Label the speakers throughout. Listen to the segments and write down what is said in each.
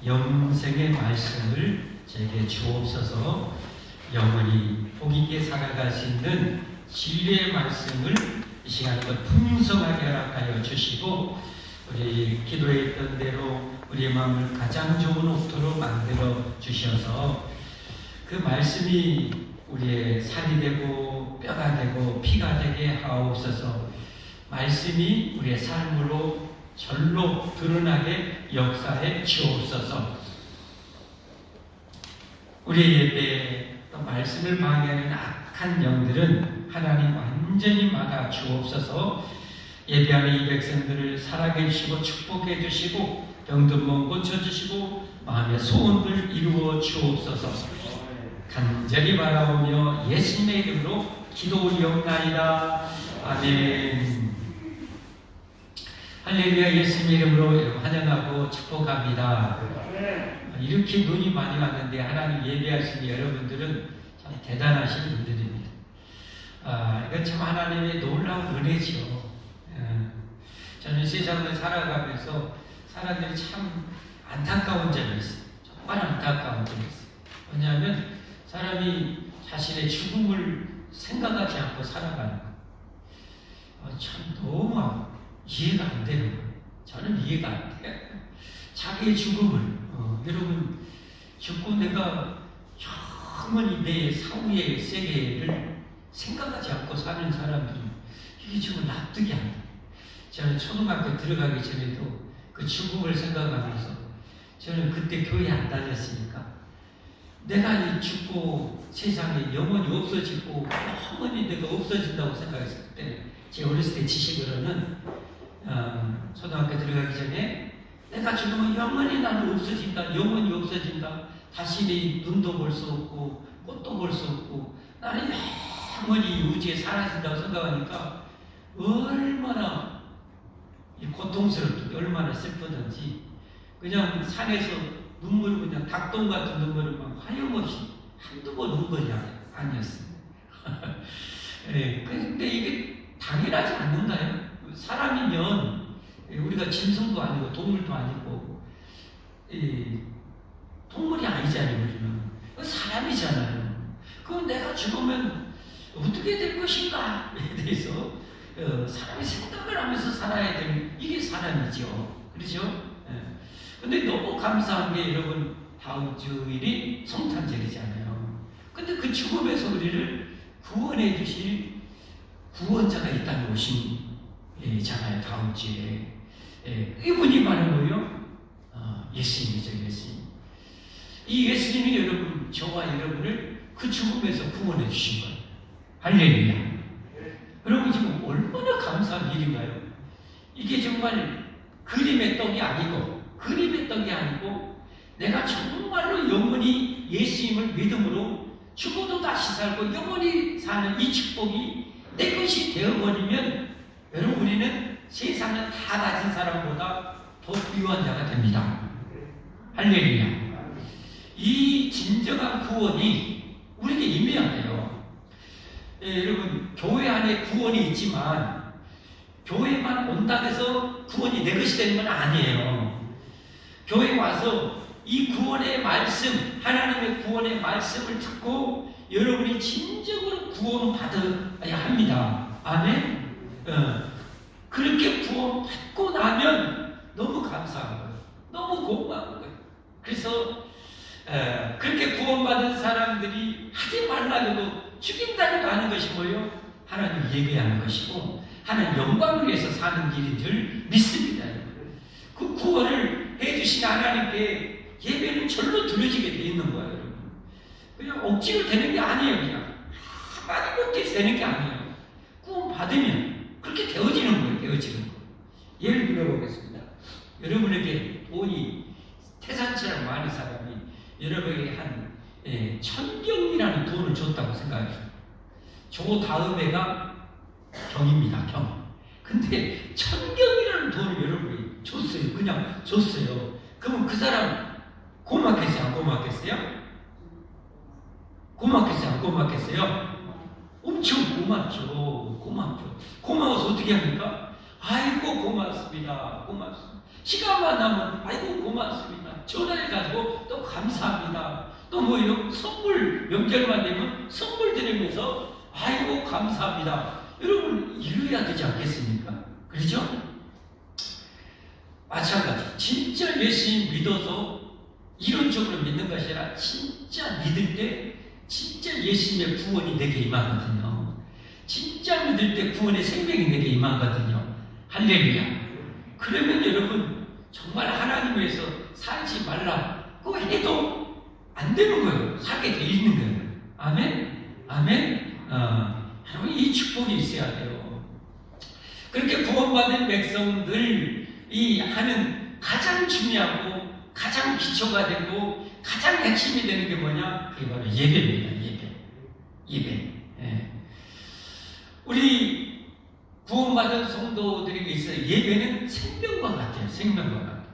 Speaker 1: 영생의 말씀을 제게 주옵소서. 영원히 복 있게 살아갈 수 있는 진리의 말씀을 이 시간껏 풍성하게 허락하여 주시고, 우리 기도했던 대로 우리의 마음을 가장 좋은 옥토로 만들어 주셔서 그 말씀이 우리의 살이 되고 뼈가 되고 피가 되게 하옵소서. 말씀이 우리의 삶으로 절로 드러나게 역사해 주옵소서. 우리의 예배에 또 말씀을 방해하는 악한 영들은 하나님 완전히 막아 주옵소서. 예배하는 이 백성들을 사랑해 주시고 축복해 주시고 병든 몸 고쳐주시고 마음의 소원들 이루어 주옵소서. 간절히 바라오며 예수님의 이름으로 기도 올리옵나이다. 아멘. 할렐루야. 예수님 이름으로 환영하고 축복합니다. 이렇게 눈이 많이 왔는데 하나님 예배하시는 여러분들은 참 대단하신 분들입니다. 이건 참 하나님의 놀라운 은혜죠. 저는 세상을 살아가면서 사람들이 참 안타까운 점이 있어요. 정말 안타까운 점이 있어요. 왜냐하면 사람이 자신의 죽음을 생각하지 않고 살아가는 거. 참 너무 이해가 안 되는 거예요. 저는 이해가 안 돼요. 자기의 죽음을, 여러분, 죽고 내가 영원히 내 사후의 세계를 생각하지 않고 사는 사람들은 이게 정말 납득이 안 돼요. 저는 초등학교 들어가기 전에도 그 죽음을 생각하면서 저는 그때 교회 안 다녔으니까 내가 이 죽고 세상에 영원히 없어지고 영원히 내가 없어진다고 생각했을 때 제 어렸을 때 지식으로는 초등학교 들어가기 전에 내가 죽으면 영원히 나는 없어진다, 영원히 없어진다, 다시 내 눈도 볼 수 없고 꽃도 볼 수 없고 나는 영원히 우주에 사라진다고 생각하니까 얼마나 고통스럽고 얼마나 슬프든지 그냥 산에서 눈물을 그냥 닭똥 같은 눈물을 막 하염없이 한두 번 운 것이 아니었습니다. 근데 이게 당연하지 않는가요? 사람이면 우리가 짐승도 아니고 동물도 아니고 동물이 아니잖아요. 우리는 사람이잖아요. 그럼 내가 죽으면 어떻게 될 것인가에 대해서 사람이 생각을 하면서 살아야 되는 이게 사람이죠. 그렇죠? 근데 너무 감사한 게 여러분 다음 주일이 성탄절이잖아요. 근데 그 죽음에서 우리를 구원해 주실 구원자가 있다는 오심이잖아요. 다음 주에. 이분이 바로 뭐예요? 예수님이죠. 예수님. 이 예수님이 여러분, 저와 여러분을 그 죽음에서 구원해 주신 거예요. 할렐루야. 여러분 지금 얼마나 감사한 일인가요? 이게 정말 그림의 떡이 아니고 내가 정말로 영원히 예수님을 믿음으로 죽어도 다시 살고 영원히 사는 이 축복이 내 것이 되어버리면 여러분 우리는 세상을 다 가진 사람보다 더 부유한 자가 됩니다. 할렐루야. 이 진정한 구원이 우리에게 임해야 돼요. 여러분 교회 안에 구원이 있지만 교회만 온다고 해서 구원이 내 것이 되는 건 아니에요. 교회 와서 이 구원의 말씀, 하나님의 구원의 말씀을 듣고 여러분이 진정으로 구원받아야 합니다. 아멘? 그렇게 구원받고 나면 너무 감사한 거예요. 너무 고마운 거예요. 그래서 그렇게 구원받은 사람들이 하지 말라고 죽인다고 하는 것이 뭐예요? 하나님 예배하는 것이고 하나님 영광을 위해서 사는 길인 줄 믿습니다. 그 구원을 해주신 하나님께 예배는 절로 드려지게 돼 있는 거예요. 여러분. 그냥 억지로 되는 게 아니에요. 그냥 한마디 못해서 되는 게 아니에요. 구원받으면 그렇게 되어지는 거예요. 되어지는 거. 예를 들어보겠습니다. 여러분에게 돈이 태산처럼 많은 사람이 여러분에게 한 1000경이라는 돈을 줬다고 생각해요. 조 다음에가 경입니다. 경. 근데 1000경이라는 돈을 여러분이 줬어요. 그냥 줬어요. 그러면 그 사람 고맙겠어요? 안 고맙겠어요? 고맙겠어요? 안 고맙겠어요? 엄청 고맙죠. 고맙죠. 고마워서 어떻게 합니까? 아이고 고맙습니다. 고맙습니다. 시간만 나면 아이고 고맙습니다. 전화해가지고 또 감사합니다. 또 뭐예요? 선물, 명절만 되면 선물 드리면서 아이고 감사합니다. 여러분 이래야 되지 않겠습니까? 그렇죠? 마찬가지. 진짜 예수님 믿어서 이론적으로 믿는 것이 아니라 진짜 믿을 때 진짜 예수님의 구원이 내게 임하거든요. 진짜 믿을 때 구원의 생명이 내게 임하거든요. 할렐루야. 그러면 여러분 정말 하나님 위해서 살지 말라고 해도 안 되는 거예요. 살게 돼 있는 거예요. 아멘? 아멘? 여러분 이 축복이 있어야 돼요. 그렇게 구원받은 백성들이 하는 가장 중요하고 가장 기초가 되고 가장 핵심이 되는 게 뭐냐? 그게 바로 예배입니다. 예배. 예. 우리 구원받은 성도들에게 있어서 예배는 생명과 같아요. 생명과 같아요.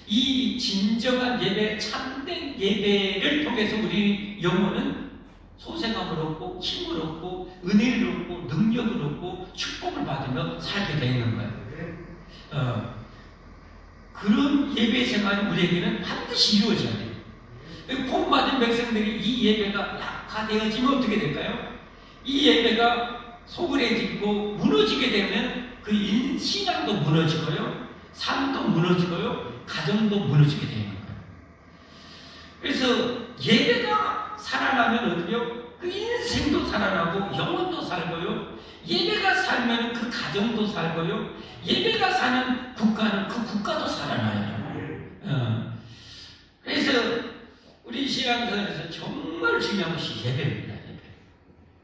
Speaker 1: 이 진정한 예배, 참된 예배를 통해서 우리 영혼은 소생함을 얻고 힘을 얻고 은혜를 얻고 능력을 얻고 축복을 받으며 살게 되는 거예요. 그런 예배 생활이 우리에게는 반드시 이루어져야 돼요. 구원받은 백성들이 이 예배가 약화되어지면 어떻게 될까요? 이 예배가 소홀해지고 무너지게 되면 그 신앙도 무너지고요, 삶도 무너지고요, 가정도 무너지게 되는 거예요. 그래서 예배가 살아나면 어떻게요? 그 인생도 살아나고 영혼도 살고요, 예배가 살면 그 가정도 살고요, 예배가 사는 국가는 그 국가도 살아나요. 그래서 우리 신앙생활에서 정말 중요한 것이 예배입니다.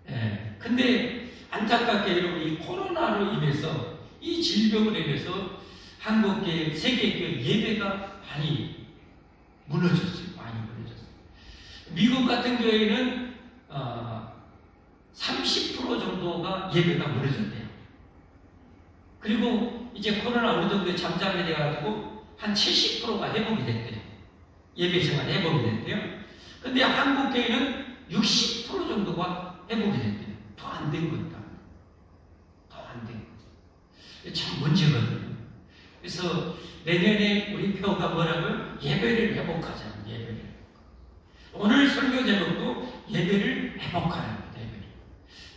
Speaker 1: 예배. 근데 안타깝게 여러분 이 코로나로 인해서 이 질병으로 인해서 한국교회, 세계교회 예배가 많이 무너졌어요. 많이 무너졌어요. 미국 같은 교회는 30% 정도가 예배가 무너졌대요. 그리고 이제 코로나 어느 정도 잠잠이 돼가지고 한 70%가 회복이 됐대요. 예배 생활 회복이 됐대요. 근데 한국교회는 60% 정도가 회복이 됐대요. 더 안 된 겁니다. 더 안 된 거죠. 참 문제거든요. 그래서 내년에 우리 표가 뭐라고요? 예배를 회복하자. 예배를. 오늘 설교 제목도 예배를 회복하라. 예배를.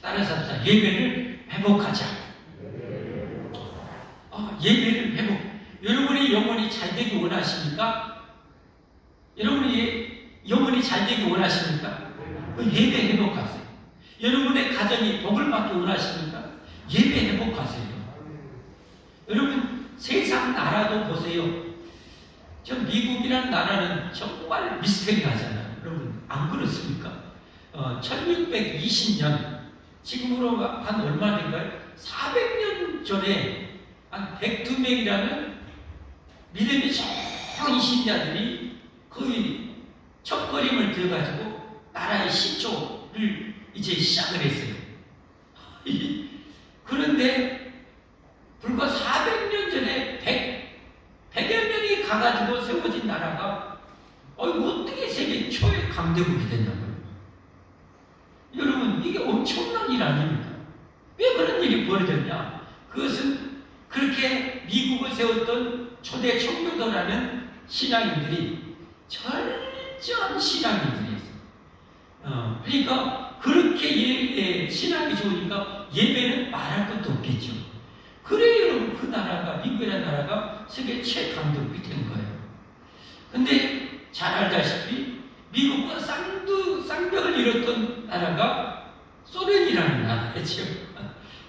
Speaker 1: 따라서 합시다. 예배를 회복하자. 예배를 회복. 여러분의 영혼이 잘 되기 원하십니까? 여러분이 영혼이 잘 되기 원하십니까? 예배 회복하세요. 여러분의 가정이 복을 받기 원하십니까? 예배 회복하세요. 여러분 세상 나라도 보세요. 저 미국이라는 나라는 정말 미스테리하잖아요. 여러분 안 그렇습니까? 1620년 지금으로 한 얼마 된가요? 400년 전에 한 102명이라는 믿음이 좋은 신자들이 거의 첫걸음을 들어가지고 나라의 시초를 이제 시작을 했어요. 그런데 불과 400년 전에 100여 명이 가가지고 세워진 나라가 어떻게 세계 초의 강대국이 됐냐고요. 여러분 이게 엄청난 일 아닙니까? 왜 그런 일이 벌어졌냐? 그것은 그렇게 미국을 세웠던 초대 청교도라는 신앙인들이 철저한 신앙인들이었어요. 그러니까 그렇게 신앙이 좋으니까 예배는 말할 것도 없겠죠. 그래요, 여러분 그 나라가 미국이라는 나라가 세계 최강대국이 된 거예요. 근데 잘 알다시피 미국과 쌍벽을 이뤘던 나라가 소련이라는 나라였죠.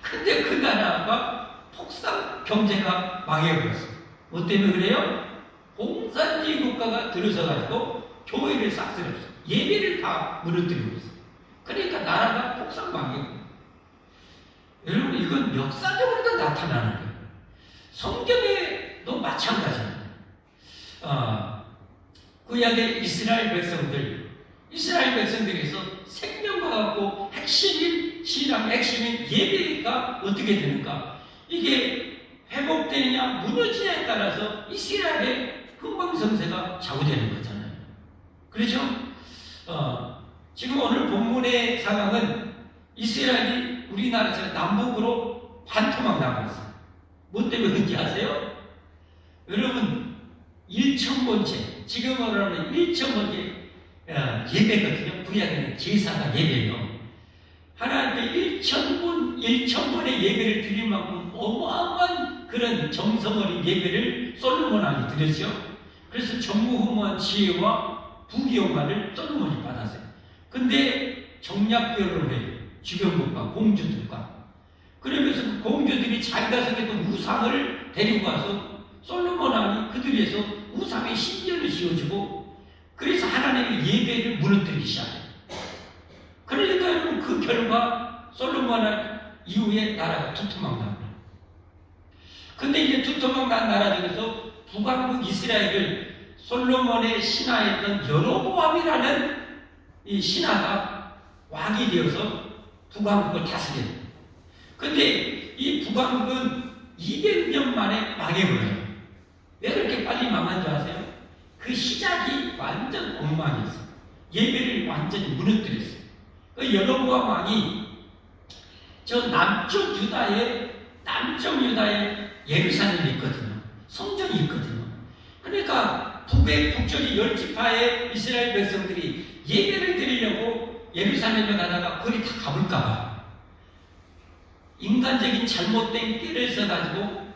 Speaker 1: 근데 그 나라가 폭삭 경제가 망해버렸어요. 뭐 때문에 그래요? 공산주의 국가가 들어서가지고 교회를 싹쓸이했어요. 예배를 다 무너뜨리고 있어요. 그러니까 나라가 폭삭 망해버려요. 여러분 이건 역사적으로도 나타나는 거예요. 성경에도 마찬가지입니다. 구약의 이스라엘 백성들에서 생명과 같고 핵심인 신앙, 핵심인 예배가 어떻게 되는가? 이게 회복되느냐 무너지냐에 따라서 이스라엘의 흥망성쇠가 좌우되는 거잖아요. 그렇죠? 지금 오늘 본문의 상황은 이스라엘이 우리나라에서 남북으로 반토막 나고 있어요. 뭐 때문에 그런지 아세요? 여러분 1,000번째, 지금으로는 1,000번째 예배거든요. 구약에는 제사가 예배예요. 하나님께 1,000번의 예배를 드릴 만큼 어마어마한 그런 정성 어린 예배를 솔로몬 왕이 드렸죠. 그래서 전무후무한 지혜와 부귀영화를 솔로몬이 받았어요. 근데 정략 결혼을 해요. 주변국과 공주들과. 그러면서 그 공주들이 자기가 섬겼던 우상을 데리고 와서 솔로몬 왕이 그들 위해서 우상의 신전을 지어주고, 그래서 하나님의 예배를 무너뜨리기 시작해요. 그러니까 여러분, 그 결과 솔로몬 왕 이후에 나라가 두터막 납니다. 근데 이제 두터막 난 나라 중에서 북왕국 이스라엘을 솔로몬의 신하였던 여로보암이라는 이 신하가 왕이 되어서 북왕국을 다스려요. 근데 이 북왕국은 200년 만에 망해버려요. 왜 그렇게 빨리 망한 줄 아세요? 그 시작이 완전 엉망이었어요. 예배를 완전히 무너뜨렸어요. 그 여로보암 왕이 저 남쪽 유다에 예루살렘이 있거든요. 성전이 있거든요. 그러니까 북쪽의 10지파의 이스라엘 백성들이 예배를 드리려고 예루살렘에 가다가 거기 다 가볼까봐 인간적인 잘못된 꾀를 써가지고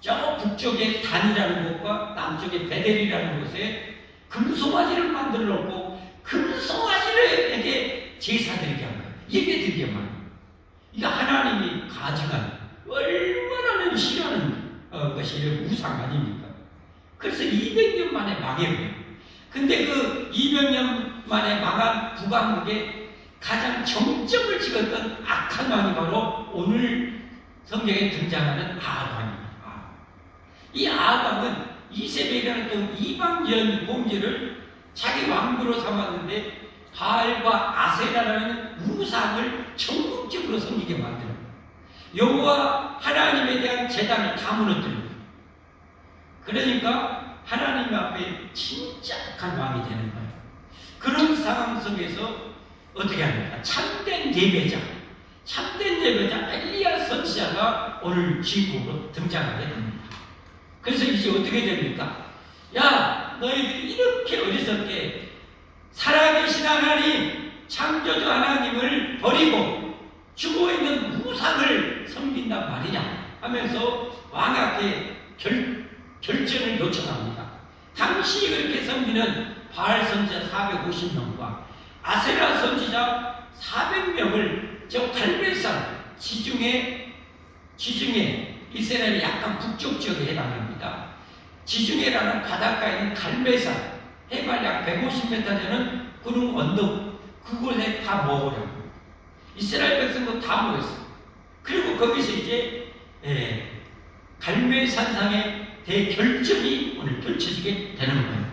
Speaker 1: 저 북쪽의 단이라는 곳과 남쪽의 베델이라는 곳에 금송아지를 만들어 놓고 금송아지에게 제사드리게 한 거예요. 예배드리게 한 거예요. 이거 하나님이 가져간 얼마나 싫어하는 것이 우상 아닙니까? 그래서 200년 만에 망해버려요. 근데 그 200년 만에 망한 북왕국에 가장 정점을 찍었던 악한 왕이 바로 오늘 성경에 등장하는 아합 왕입니다. 이 아합 왕은 이세벨이라는 그 이방전 공주를 자기 왕비로 삼았는데 바알과 아세라라는 우상을 전국적으로 섬기게 만들어요. 여호와 하나님에 대한 제단을 다 무너뜨려요. 그러니까 하나님 앞에 진짜 악한 왕이 되는 거예요. 그런 상황 속에서 어떻게 합니까? 참된 예배자 엘리야 선지자가 오늘 주인공으로 등장하게 됩니다. 그래서 이제 어떻게 됩니까? 야, 너희들이 이렇게 어리석게 살아계신 하나님, 창조주 하나님을 버리고 죽어있는 우상을 섬긴단 말이냐 하면서 왕 앞에 결전을 요청합니다. 당신이 그렇게 섬기는 바알 선지자 450명과 아세라 선지자 400명을 저 갈멜산 지중해 이스라엘의 약간 북쪽 지역에 해당합니다. 지중해라는 바닷가에 있는 갈멜산 해발 약 150m 되는 구름 언덕 그곳에 다 모으려고 이스라엘 백성도 다 모였어요. 그리고 거기서 이제 갈멜산상의 대결전이 오늘 펼쳐지게 되는 거예요.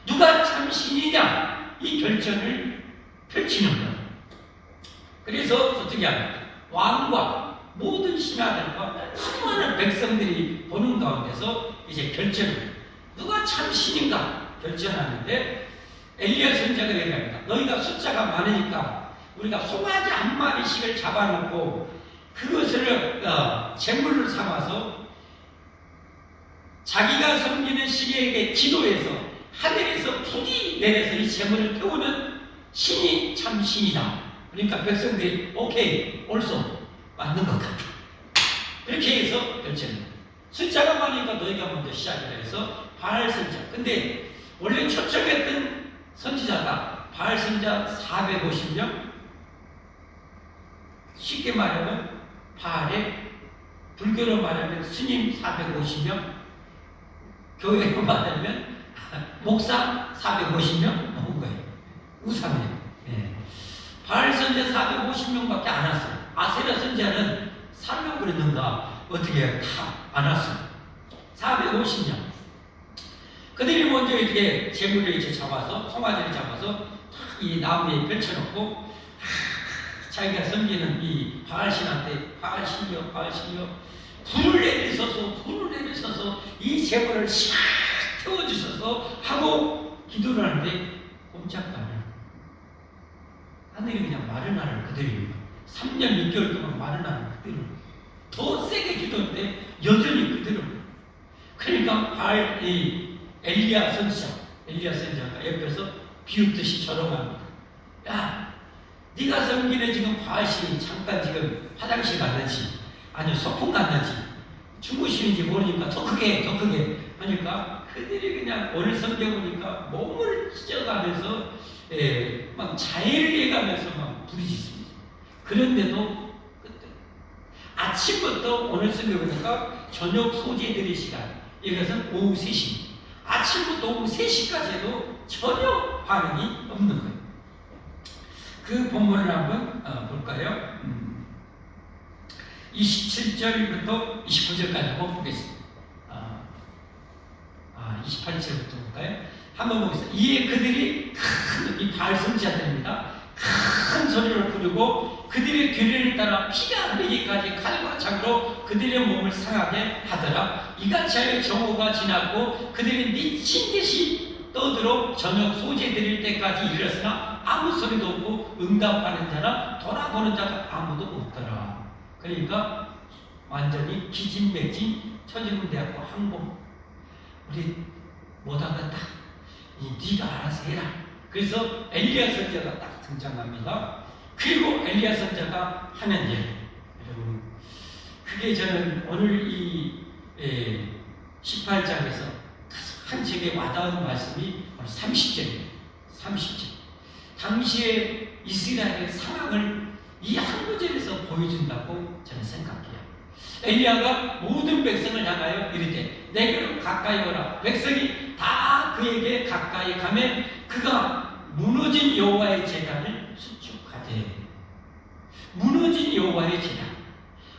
Speaker 1: 누가 참 신이냐 이 결전을 펼치는 거예요. 그래서 어떻게 합니까? 왕과 모든 신하들과 수많은 백성들이 보는 가운데서 이제 결전을 누가 참 신인가 결전하는데 엘리야 선지자가 얘기합니다. 너희가 숫자가 많으니까 우리가 송아지 한 마리씩을 잡아놓고 그것을 제물로 삼아서 자기가 섬기는 신에게 기도해서 하늘에서 불이 내려서 이 제물을 태우는 신이 참 신이다. 그러니까 백성들이 오케이 옳소 맞는 것 같다. 그렇게 해서 결정합니다. 숫자가 많으니까 너희가 먼저 시작을 해서 바알 선지자. 근데 원래 초청했던 선지자가 바알 선지자 450명. 쉽게 말하면 바알의 불교로 말하면 스님 450명, 교회로 말하면 목사 450명 나온 거예요. 우상이에요. 바알 선지자 450명밖에 안 왔어요. 아세라 선지자는 3명 그랬는가 어떻게 다 안 왔어요. 450명. 그들이 먼저 이렇게 제물을 이제 잡아서 송아지를 잡아서 이 나무에 펼쳐놓고 자기가 섬기는 이 바알신한테 바알신이여 불을 내리셔서 이 제물을 샥 태워주셔서 하고 기도를 하는데 꼼짝도 안 해요. 하늘이 그냥 마른 하늘 그대로입니다. 3년 6개월 동안 마른 하늘 그대로. 더 세게 기도했는데 여전히 그대로. 그러니까 바알 이 엘리야 선지자가 옆에서 비웃듯이 저러합니다. 야, 네가 섬기는 지금 바알신이 잠깐 지금 화장실 갔는지 아니면 소풍 갔는지 주무시는지 모르니까 더 크게 하니까 그들이 그냥 오늘 섬겨보니까 몸을 찢어가면서 막 자해를 해가면서 막 부르짖습니다. 그런데도 아침부터 오늘 섬겨보니까 저녁 소재들의 시간, 이것은 오후 3시, 아침부터 오후 3시까지 해도 전혀 반응이 없는 거예요. 그 본문을 한번 볼까요? 27절부터 29절까지 한번 보겠습니다. 28절부터 볼까요? 한번 보겠습니다. 이에 그들이 이 바알 선지자들입니다. 큰 소리로 부르고 그들의 규례를 따라 피가 흘리기까지 칼과 창으로 그들의 몸을 상하게 하더라. 이같이 하여 정오가 지났고 그들이 미친 듯이 떠들어 저녁 소재 드릴 때까지 이르렀으나 아무 소리도 없고 응답하는 자나 돌아보는 자가 아무도 없더라. 그러니까 완전히 기진맥진 처지문대하고 항복. 우리 못하겠다. 네가 알아서 해라. 그래서 엘리야 선지자가 딱 등장합니다. 그리고 엘리야 선지자가 하는 일, 여러분, 그게 저는 오늘 이 18장에서 한 책에 와닿은 말씀이 30절입니다. 30절. 당시에 이스라엘의 상황을 이 한 구절에서 보여준다고 저는 생각해요. 엘리야가 모든 백성을 향하여 이르되 내게로 가까이 오라. 백성이 다 그에게 가까이 가면 그가 무너진 여호와의 제단을 수축하되, 무너진 여호와의 제단,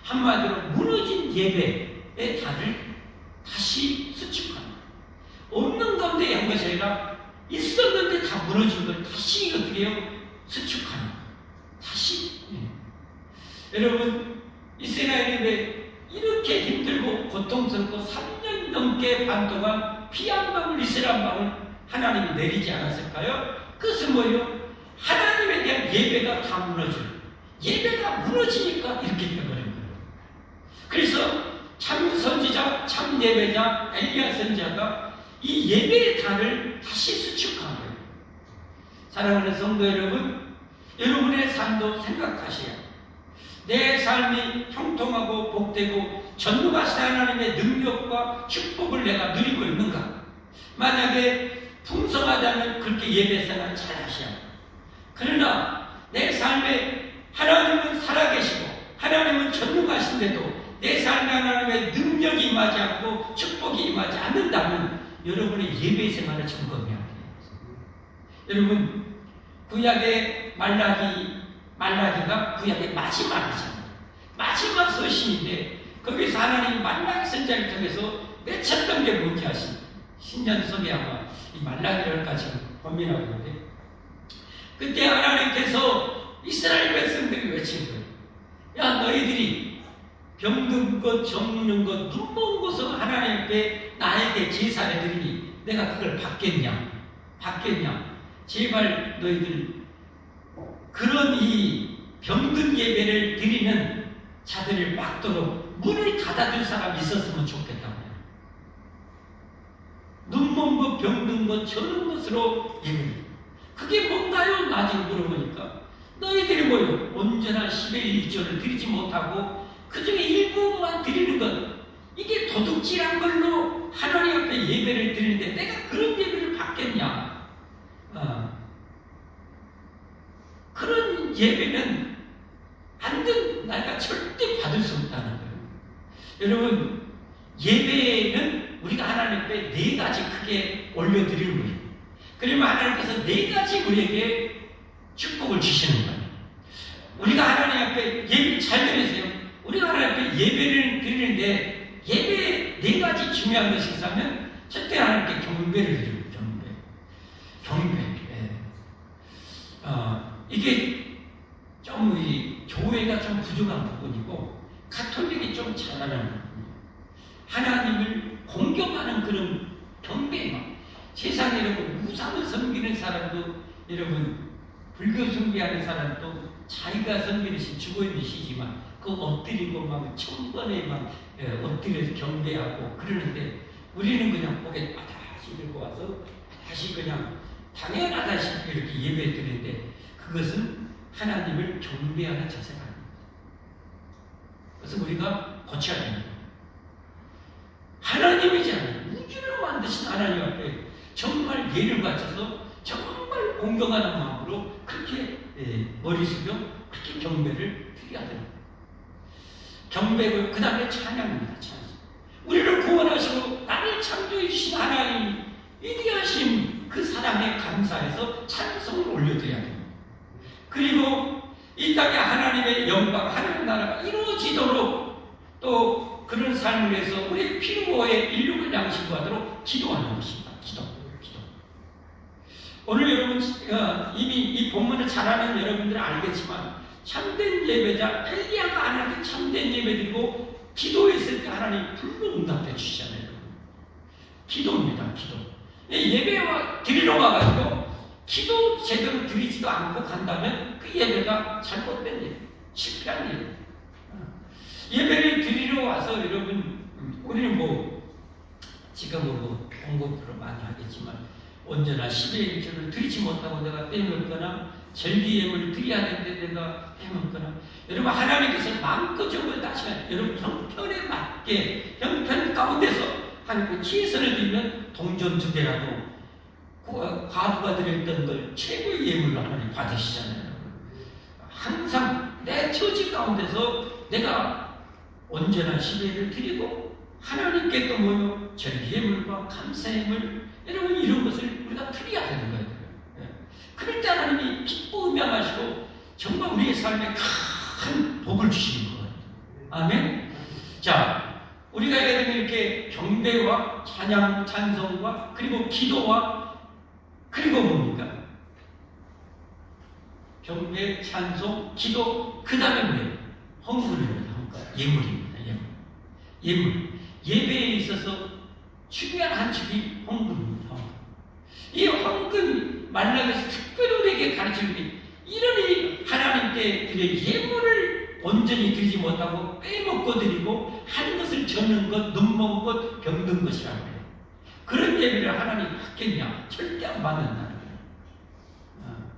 Speaker 1: 한마디로 무너진 예배의 단을 다시 수축합니다. 없는 가운데 한 것이 아니라 있었는데 다 무너진 걸 다시 어떻게 해요? 수축합니다. 다시. 여러분, 이스라엘이 왜 이렇게 힘들고 고통스럽고 3년 넘게 반 동안 피 한 방울 이슬 한 방울 하나님이 내리지 않았을까요? 그것은 뭐예요? 하나님에 대한 예배가 다 무너져요. 예배가 무너지니까 이렇게 되어버린 거예요. 그래서 참 선지자, 참 예배자 엘리야 선지자가 이 예배의 단을 다시 수축한 거예요. 사랑하는 성도 여러분, 여러분의 삶도 생각하셔야 해요. 내 삶이 형통하고 복되고 전능하신 하나님의 능력과 축복을 내가 누리고 있는가? 만약에 풍성하다면 그렇게 예배생활 잘 하셔야 합니다. 그러나 내 삶에 하나님은 살아계시고 하나님은 전능하신데도 내 삶에 하나님의 능력이 임하지 않고 축복이 임하지 않는다면 여러분의 예배생활을 점검해야 돼요. 여러분, 구약의 말라기가 구약의 마지막이잖아요. 마지막 서신인데 거기서 하나님 말라기 선지자를 통해서 맺혔던 게 뭔지 아십니까? 신년 속에 아마 이 말라기를 지금 고민하고 있는데, 그때 하나님께서 이스라엘 백성들이 외친 거예요. 야, 너희들이 병든 것, 정는 것, 눈먼 것을 하나님 앞에 나에게 제사를 드리니 내가 그걸 받겠냐? 제발 너희들 그런 이 병든 예배를 드리는 자들을 막도록 문을 닫아줄 사람이 있었으면 좋겠다고요. 눈먼 것, 병든 것, 저런 것으로 예배를. 그게 뭔가요? 나중에 물어보니까 너희들이 뭐요? 온전한 10일 1조를 드리지 못하고 그 중에 일부만 드리는 것, 이게 도둑질한 걸로 하나님 앞에 예배를 드리는데 내가 그런 예배를 받겠냐? 그런 예배는 안 된, 내가 절대 받을 수 없다는 거예요. 여러분, 예배는 우리가 하나님 앞에 4가지 크게 올려드리는 거예요. 그러면 하나님께서 4가지 우리에게 축복을 주시는 거예요. 우리가 하나님 앞에 예배 잘 들으세요. 우리가 하나님 앞에 예배를 드리는데 예배에 4가지 중요한 것이 있다면 첫째 하나님께 경배를 드립니다. 경배. 이게 좀 이 교회가 좀 부족한 부분이고 가톨릭이 좀 잘하는 부분이에요. 하나님을 공경하는 그런 경배만. 세상에 여러분 우상을 섬기는 사람도, 여러분 불교 숭배하는 사람도 자기가 섬기는 시 죽어있는 시지만 그 엎드리고 막 1000번에 막 엎드려서 경배하고 그러는데 우리는 그냥 고개 바닥 다시 들고 와서 다시 그냥 당연하다시피 이렇게 예배 드리는데 그것은 하나님을 경배하는 자세가 아닙니다. 그래서 우리가 고쳐야 됩니다. 하나님이잖아요. 우주를 만드신 하나님 앞에 정말 예를 바쳐서 정말 공경하는 마음으로 그렇게 머리 숙여 그렇게 경배를 드려야 됩니다. 경배고 그 다음에 찬양입니다. 찬양. 우리를 구원하시고 나를 창조해 주신 하나님 위대하신 그 사랑에 감사해서 찬송을 올려드려야 됩니다. 그리고 이 땅에 하나님의 영광, 하나님 나라가 이루어지도록 또 그런 삶을 위해서 우리 필요의 인류가 양식하도록 기도하는 것입니다. 기도. 오늘 여러분 이미 이 본문을 잘 아는 여러분들은 알겠지만 참된 예배자 엘리야가 하나님께 참된 예배 드리고 기도했을 때 하나님 불로 응답해 주시잖아요. 기도입니다. 기도. 예배와 드리러 와가지고 기도 제대로 드리지도 않고 간다면 그 예배가 잘못된 예배, 실패한 예배. 예배를 드리러 와서 여러분 우리는 지금 공부를 많이 하겠지만 언제나 10의 1조를 드리지 못하고 내가 빼먹거나 절기예물을 드려야 되는데 내가 빼먹거나 여러분 하나님께서 마음껏 정을 다시면 여러분 형편에 맞게 형편 가운데서 하나님께 최선을 드리면 동전 2개라도 과부가 드렸던 걸 최고의 예물로 하나님 받으시잖아요. 항상 내 처지 가운데서 내가 언제나 10회를 드리고 하나님께 또 뭐요? 절기예물과 감사예물 여러분 이런 것을 우리가 드려야 되는 거예요. 그럴 때 하나님이 기뻐 음양하시고 정말 우리의 삶에 큰 복을 주시는 거예요. 아멘. 자, 우리가 이렇게 경배와 찬양, 찬송과 그리고 기도와 그리고 뭡니까? 경배, 찬송, 기도 그 다음에 뭐예요? 헌금입니다. 예물입니다. 예물. 예배에 있어서 중요한 한 축이 헌금입니다. 이 헌금 말라에서 특별히 우리에게 가르치는 게 이러니 하나님께 드릴 예물을 온전히 드리지 못하고 빼먹고 드리고 한 것을 젓는 것, 눈먹은 것, 병든 것이라고 해요. 그런 예배를 하나님 받겠냐? 절대 안 받는다는 거예요.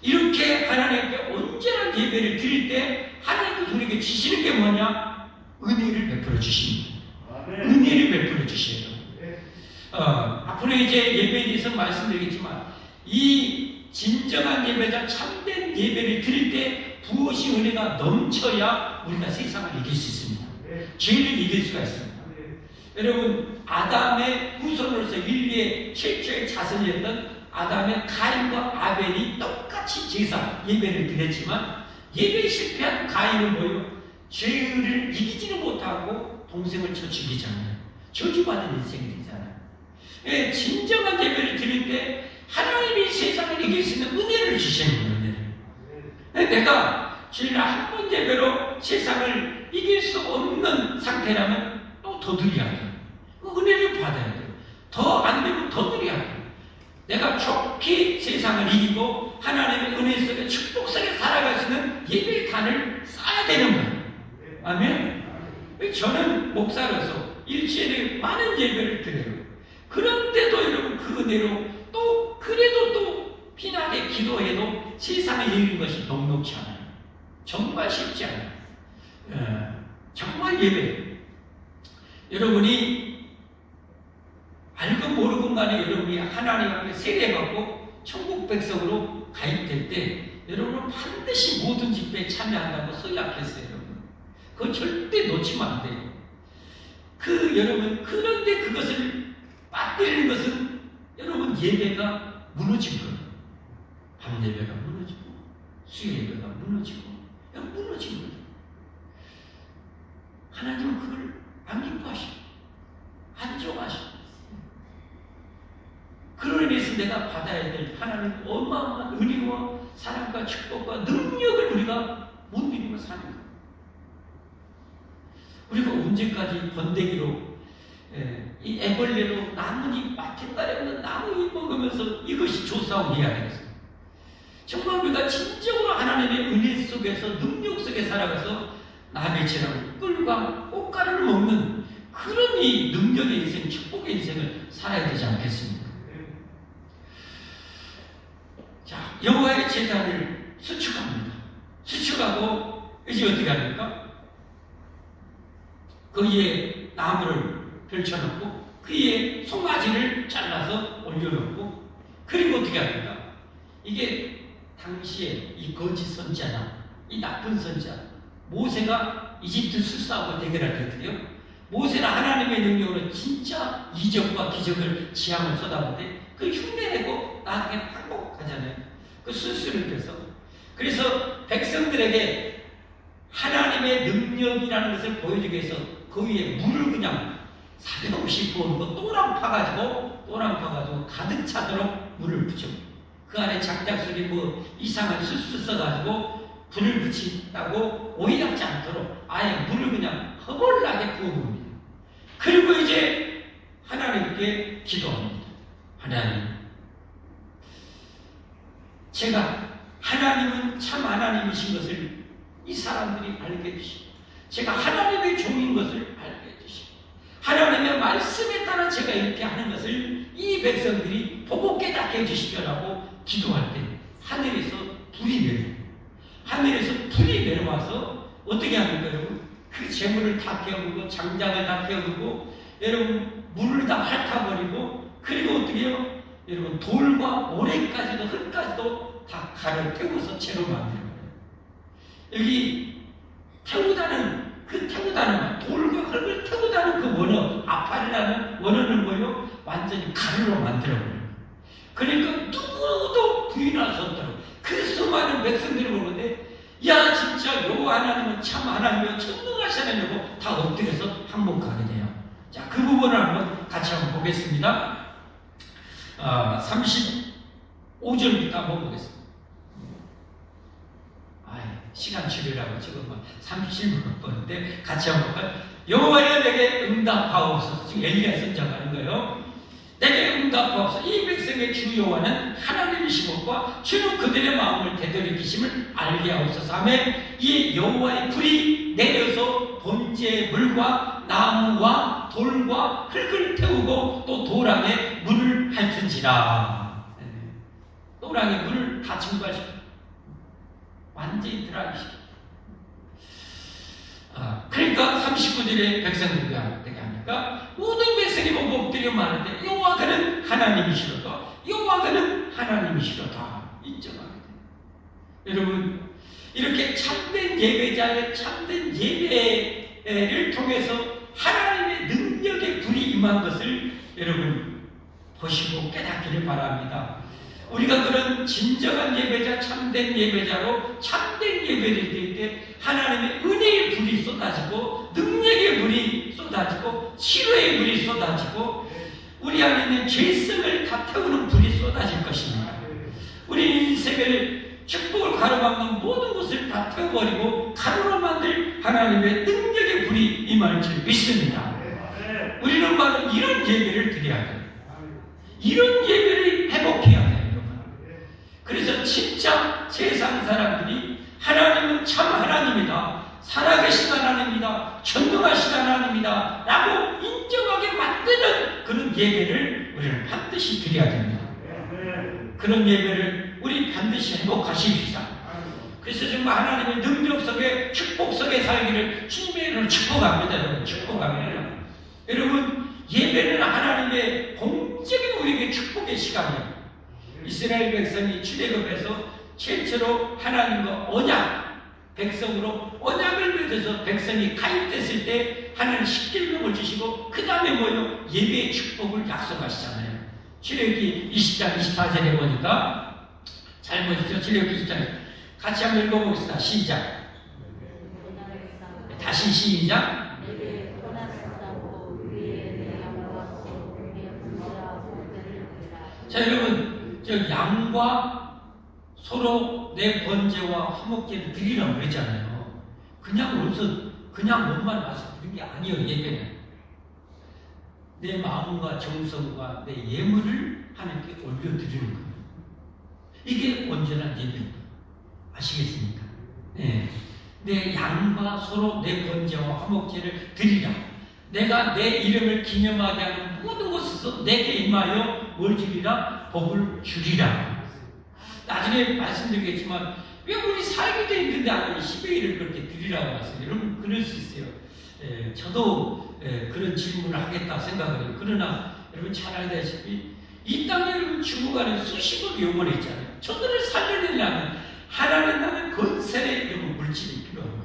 Speaker 1: 이렇게 하나님께 온전한 예배를 드릴 때 하나님께서 우리에게 주시는 게 뭐냐? 은혜를 베풀어 주십니다. 은혜를 베풀어 주셔요. 앞으로 이제 예배에 대해서 말씀드리겠지만 이 진정한 예배자 참된 예배를 드릴 때 부어진 은혜가 넘쳐야 우리가 세상을 이길 수 있습니다. 죄를 이길 수가 있습니다. 여러분 아담의 후손으로서 인류의 최초의 자손이었던 아담의 가인과 아벨이 똑같이 제사 예배를 드렸지만 예배에 실패한 가인은 뭐예요? 죄를 이기지는 못하고 동생을 쳐 죽이잖아요. 저주받은 인생이 되잖아요. 진정한 예배를 드릴 때 하나님이 세상을 이길 수 있는 은혜를 주시는 거예요. 내가 주일 한 번 예배로 세상을 이길 수 없는 상태라면 또 더 드려야 돼요. 은혜를 받아야 돼요. 더 안 되면 더 드려야 돼요. 내가 좋게 세상을 이기고 하나님의 은혜 속에 축복 속에 살아갈 수 있는 예배의 간을 쌓아야 되는 거예요. 아멘. 저는 목사로서 일주일에 많은 예배를 드려요. 그런데도 여러분 그 은혜로 또 그래도 또 피나게 기도해도 세상에 이기는 것이 녹록지 않아요. 정말 쉽지 않아요. 정말 예배. 여러분이 알고 모르건 간에 여러분이 하나님 앞에 세례받고 천국 백성으로 가입될 때 여러분은 반드시 모든 집회에 참여한다고 서약했어요. 여러분. 그거 절대 놓치면 안 돼요. 여러분 그런데 그것을 빠뜨리는 것은 여러분 예배가 무너진 거예요. 밤 예배가 무너지고 수요 예배가 무너지고 그냥 무너진 거예요. 하나님은 그걸 안 기뻐하시고 안 좋아하시고 그로 인해서 내가 받아야 될 하나님 어마어마한 은혜와 사랑과 축복과 능력을 우리가 못 누리고 사는 거예요. 우리가 언제까지 번데기로 이 애벌레로 나뭇잎 마켓달에 없는 나뭇잎 먹으면서 이것이 조사하고 해야 되겠어요. 정말 우리가 진정으로 하나님의 은혜 속에서 능력 속에 살아가서 나비처럼 꿀과 꽃가루를 먹는 그런 이 능력 능력의 인생, 축복의 인생을 살아야 되지 않겠습니까? 자, 여호와의 제단을 수축합니다. 수축하고 이제 어떻게 합니까? 그 위에 나무를 펼쳐놓고 그 위에 송아지를 잘라서 올려놓고, 그리고 어떻게 합니까? 이게 당시에 이 거짓 선지자나 이 나쁜 선지자 모세가 이집트 술사하고 대결할 때도요, 모세는 하나님의 능력으로 진짜 이적과 기적을 지향을 쏟아부는데 그 흉내내고 나중에 항복하잖아요. 그 술수를 껴서. 그래서 백성들에게 하나님의 능력이라는 것을 보여주기 위해서 그 위에 물을 그냥 사정없이 부어놓고 또랑 파가지고 가득 차도록 물을 붙여. 그 안에 장작술이 뭐 이상한 술수 써가지고 불을 붙인다고 오해하지 않도록 아예 물을 그냥 허벌나게 부어봅니다. 그리고 이제 하나님께 기도합니다. 하나님, 제가 하나님은 참 하나님이신 것을 이 사람들이 알게 해주시고, 제가 하나님의 종인 것을 알게 해주시고, 하나님의 말씀에 따라 제가 이렇게 하는 것을 이 백성들이 보고 깨닫게 해주시더라고 기도할 때 하늘에서 불이 내려와서 어떻게 합니까, 여러분? 그 재물을 다 깨우고 장작을 다 깨우고 여러분 물을 다 핥아버리고, 그리고 어떻게 해요? 여러분 돌과 모래까지도 흙까지도 다 가를 태워서 채로 만들어요. 여기 태우다는 돌과 흙을 태우다는 그 원어, 아파리라는 원어는 뭐예요? 완전히 가루로 만들어버려요. 그러니까 누구도 부인할 수 없도록 그 수많은 백성들이 보는데, 야 진짜 여호와 하나님은 참 하나님이요 전능하신 하나님이고 다 엎드려서 항복하게 돼요. 자, 그 부분을 한번 같이 한번 보겠습니다. 35절부터 한번 보겠습니다. 시간 줄이라고 지금 37분 보는데 같이 한번 볼까요? 여호와여 내게 응답하옵소서. 지금 엘리야 선자가 하는 거예요. 내게 응답하옵소서. 이 백성의 주 여호와는 하나님이시고 주는 그들의 마음을 되돌이키심을 알게 하옵소서 하며, 이 여호와의 불이 내려서 번제의 물과 나무와 돌과 흙을 태우고 또 도랑에 물을 핥은지라. 도랑에 물을 다 증발시켜 완전히 드라이시켜. 그러니까 39절에 백성들이 어떻게 합니까? 모든 백성이 보고 엎드려 말하는데 여호와는 하나님이시로다. 여호와는 하나님이시로다. 인정하게 돼요. 여러분, 이렇게 참된 예배자의 참된 예배를 통해서 하나님의 능력의 불이 임한 것을 여러분 보시고 깨닫기를 바랍니다. 우리가 그런 진정한 예배자, 참된 예배자로 참된 예배를 드릴 때 하나님의 은혜의 불이 쏟아지고 능력의 불이 쏟아지고 치료의 불이 쏟아지고 우리 안에 있는 죄성을 다 태우는 불이 쏟아질 것입니다. 우리 인생을 축복을 가로막는 모든 것을 다 태워버리고 가루로 만들 하나님의 능력의 불이 임할 줄 믿습니다. 우리는 바로 이런 예배를 드려야 돼요. 이런 예배를 회복해야 돼요. 그래서 진짜 세상 사람들이 하나님은 참 하나님이다, 살아계신 하나님이다, 전능하신 하나님이다 라고 인정하게 만드는 그런 예배를 우리는 반드시 드려야 됩니다. 그런 예배를 우리 반드시 회복하십시다. 그래서 정말 하나님의 능력 속에 축복 속에 살기를 주님의 이름으로 축복합니다. 여러분, 축복합니다. 여러분, 예배는 하나님의 공적인 우리에게 축복의 시간이에요. 이스라엘 백성이 출애굽해서 최초로 하나님과 언약, 백성으로 언약을 맺어서 백성이 가입됐을 때 하나님 십계명을 주시고 그 다음에 뭐예요? 예배의 축복을 약속하시잖아요. 출애굽기 20장 24절에 보니까 잘 보십시오. 출애굽기 20장 같이 한번 읽어보겠습니다. 시작. 다시 시작. 자, 여러분, 저 양과 서로 내 번제와 화목제를 드리라고 그랬잖아요. 그냥 몸만 와서 드린 게 아니에요. 예배는 내 마음과 정성과 내 예물을 하나님께 올려드리는 거예요. 이게 온전한 예배입니다. 아시겠습니까? 네. 내 양과 서로 내 번제와 화목제를 드리라. 내가 내 이름을 기념하게 하는 모든 곳에서 내게 임하여 뭘 주리라? 복을 주리라. 나중에 말씀드리겠지만 왜 우리 살기도 힘든데 하나님 10의 1을 그렇게 드리라고 하세요? 여러분 그럴 수 있어요. 저도 그런 질문을 하겠다 생각을 해요. 그러나 여러분 잘 알다시피 이 땅에 여러분 죽어가는 수십억 영혼이 있잖아요. 저들을 살려내려면 하나님 나는 건설의 이런 물질이 필요한 거예요.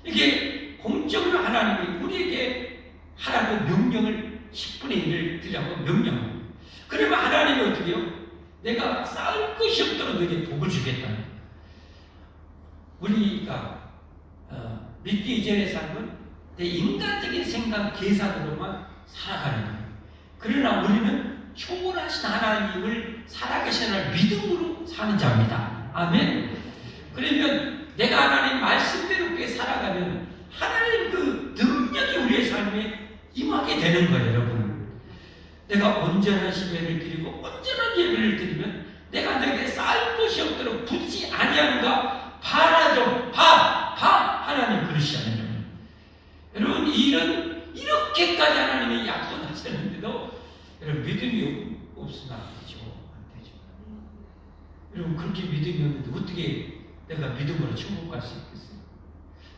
Speaker 1: 이게 공적으로 하나님이 우리에게 하라고 명령을 10분의 1을 드리라고 명령합니다. 그러면 하나님이 어떻게 해요? 내가 쌓을 것이 없도록 너에게 복을 주겠다. 우리가 믿기 이전의 삶은 내 인간적인 생각 계산으로만 살아가는 거예요. 그러나 우리는 초월하신 하나님을 살아계신 하나님을 믿음으로 사는 자입니다. 아멘. 그러면 내가 하나님 말씀대로 그렇게 살아가면 하나님 그 능력이 우리의 삶에 임하게 되는 거예요, 여러분. 내가 온전한 예배를 드리고 온전한 예배를 드리면 내가 너에게 쌓을 것이 없도록 붙지 아니하는가? 봐라 좀 봐 하나님 그러시잖아요. 여러분 이렇게까지 하나님이 약속하셨는데도 여러분 믿음이 없으면 안 되죠. 여러분 그렇게 믿음이 없는데 어떻게 내가 믿음으로 천국 갈 수 있겠어요?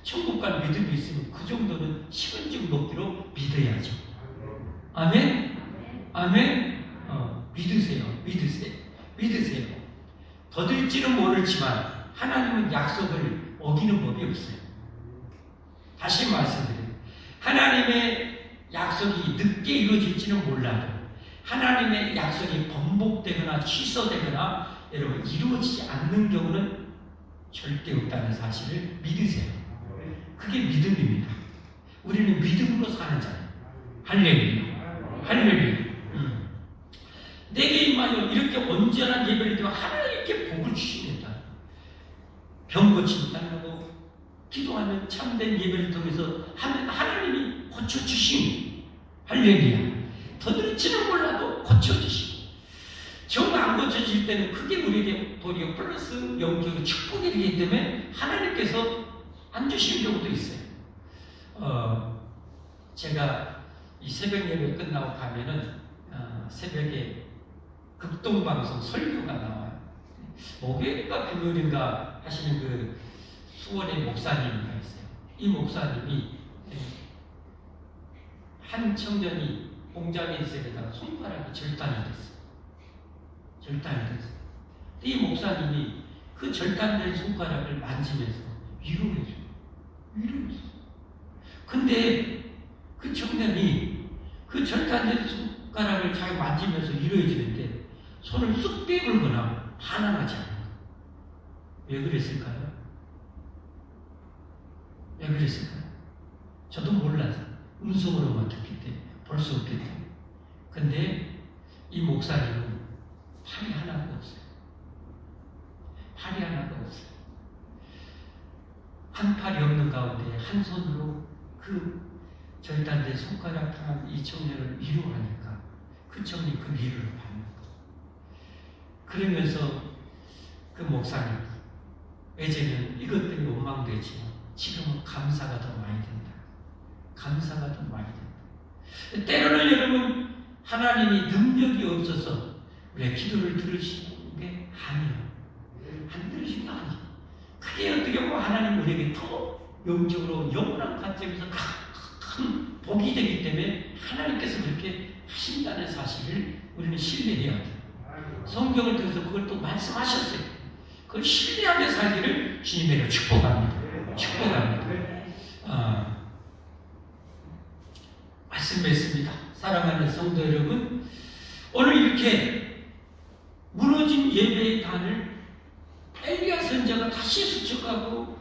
Speaker 1: 천국 갈 믿음이 있으면 그 정도는 식은죽 먹기로 믿어야죠. 아멘? 아멘? 믿으세요. 더딜지는 모르지만 하나님은 약속을 어기는 법이 없어요. 다시 말씀드려요. 하나님의 약속이 늦게 이루어질지는 몰라도 하나님의 약속이 번복되거나 취소되거나 여러분 이루어지지 않는 경우는 절대 없다는 사실을 믿으세요. 그게 믿음입니다. 우리는 믿음으로 사는 자예요. 할렐루야. 내게 임하여 이렇게 온전한 예배를 드리면 하나님께 복을 주시겠다. 병 고친다고 기도하면 참된 예배를 통해서 하나님이 고쳐주시니 할렐루야. 더들지는 몰라도 고쳐주시고 정 안 고쳐질 때는 그게 우리에게 도리어 플러스 영적으로 축복이 되기 때문에 하나님께서 안 주시는 경우도 있어요. 제가 이 새벽 예배 끝나고 가면은 새벽에 극동방송 설교가 나와요. 목요일인가 금요일인가 하시는 그 수원의 목사님이가 있어요. 이 목사님이 한 청년이 공장에 있으려다가 손가락이 절단이 됐어요. 이 목사님이 그 절단된 손가락을 만지면서 위로해줘요. 근데 그 청년이 그 절단된 손가락을 잘 만지면서 위로해주는데 손을 쑥 빼물거나 반항하지 않아요. 왜 그랬을까요? 저도 몰라서 음성으로만 듣기 때문에 볼 수 없기 때문에. 근데 이 목사님은 팔이 하나도 없어요. 한 팔이 없는 가운데 한 손으로 그 절단된 손가락 당한 이 청년을 위로하니까 그 청년이 그 위로를 받는 거예요. 그러면서 그 목사님 예전에는 이것 때문에 원망되지만 지금은 감사가 더 많이 된다. 때로는 여러분 하나님이 능력이 없어서 우리의 기도를 들으시는 게 아니에요. 안 들으신 게 아니에요. 그게 어떻게 보면 하나님 우리에게 더 영적으로 영원한 관점에서 큰 복이 되기 때문에 하나님께서 그렇게 하신다는 사실을 우리는 신뢰해야 돼요. 성경을 통해서 그걸 또 말씀하셨어요. 그걸 신뢰하며 살기를 주님에게 축복합니다. 말씀했습니다. 사랑하는 성도 여러분, 오늘 이렇게 무너진 예배의 단을 엘리야 선지자가 다시 수축하고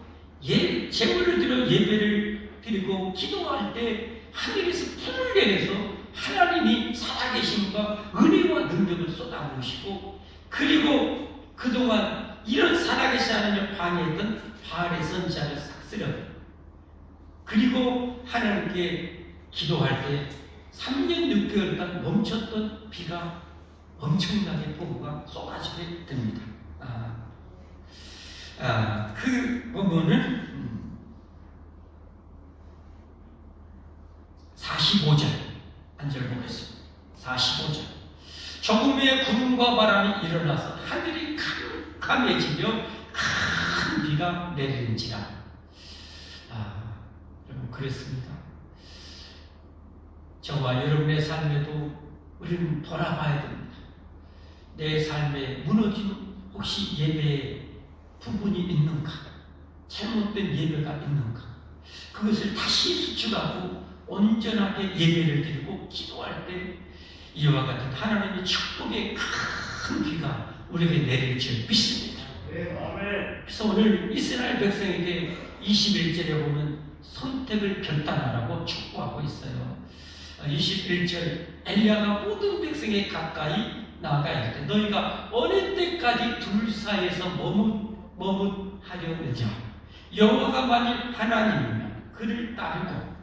Speaker 1: 제물을 들여 예배를 드리고 기도할 때 하늘에서 불을 내려서 하나님이 살아계심과 은혜와 능력을 쏟아부으시고, 그리고 그동안 이런 살아계신 하나님을 방해했던 바알의 선지자를 삭스려, 그리고 하나님께 기도할 때 3년 6개월 동안 멈췄던 비가 엄청나게 폭우가 쏟아지게 됩니다. 그 부분은 40 구름과 바람이 일어나서 하늘이 캄캄해지며 큰 비가 내리는지라. 여러분 그렇습니다. 저와 여러분의 삶에도 우리는 돌아봐야 됩니다. 내 삶에 무너진 혹시 예배의 부분이 있는가? 잘못된 예배가 있는가? 그것을 다시 수축하고 온전하게 예배를 드리고 기도할 때 이와 같은 하나님의 축복의 큰 비가 우리에게 내릴 줄 믿습니다. 그래서 오늘 이스라엘 백성에게 21절에 보면 선택을 결단하라고 축복하고 있어요. 21절 엘리야가 모든 백성에 가까이 나아가 이르되 너희가 어느 때까지 둘 사이에서 머뭇하려느냐. 여호와가 만일 하나님이면 그를 따르고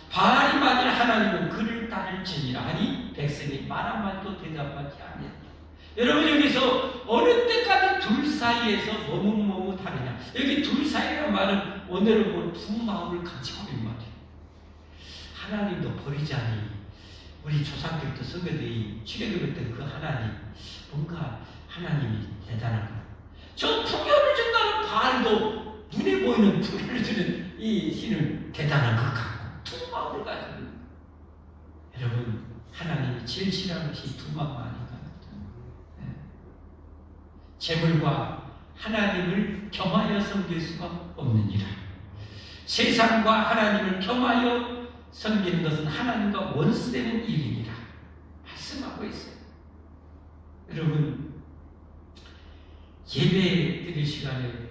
Speaker 1: 바알이 만일 하나님은 그를 따를지니라 하니 백성이 말 한마디도 대답하지 아니했다. 여러분 여기서 어느 때까지 둘 사이에서 머뭇하느냐. 여기 둘 사이라는 말은 오늘은 뭐 두 마음을 가지고 있는 말이에요. 하나님도 버리자니 우리 조상들도 성경들이 출애굽했던 그 하나님, 뭔가 하나님이 대단한 거예요. 저 풍요를 준다는 바알도 눈에 보이는 풍요를 주는 이 신은 대단한 것 같고 두 마음을 가지고 있는 거예요. 여러분 하나님이 제일 싫어하는 것이 두 마음 아닌가요? 재물과 하나님을 겸하여 섬길 수가 없느니라. 세상과 하나님을 겸하여 섬기는 것은 하나님과 원수되는 일이니라 말씀하고 있어요. 여러분 예배 드릴 시간에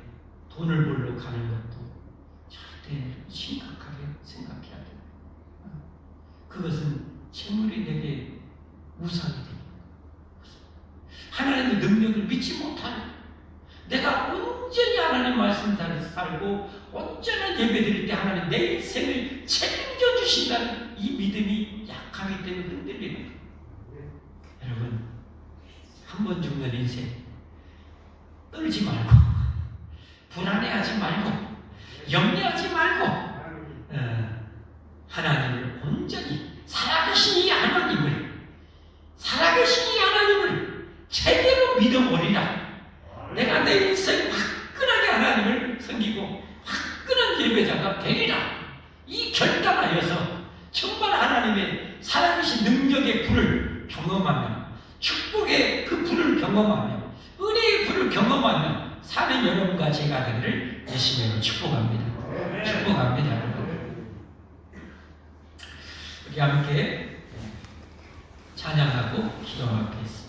Speaker 1: 돈을 벌러 가는 것도 절대 심각하게 생각해야 돼요. 그것은 재물이 내게 우상이 됩니다. 하나님의 능력을 믿지 못하는, 내가 온전히 하나님 말씀대로 살고 온전한 예배 드릴 때 하나님 내 인생을 책임져 주신다는 이 믿음이 약하기 때문에 흔들리는 거예요. 여러분 한 번 죽는 인생 떨지 말고 불안해하지 말고 염려하지 말고 하나님을 온전히 살아계신 이 하나님을 제대로 믿어버리라. 내가 내 인생 화끈하게 하나님을 섬기고 화끈한 예배자가 되리라. 이 결단하여서 정말 하나님의 살아계신 능력의 불을 경험하며 축복의 그 불을 경험하며 은혜의 불을 경험하며 사는 여러분과 제가 되기를 예수님으로 축복합니다. 축복합니다 여러분. 우리 함께 찬양하고 기도하겠습니다.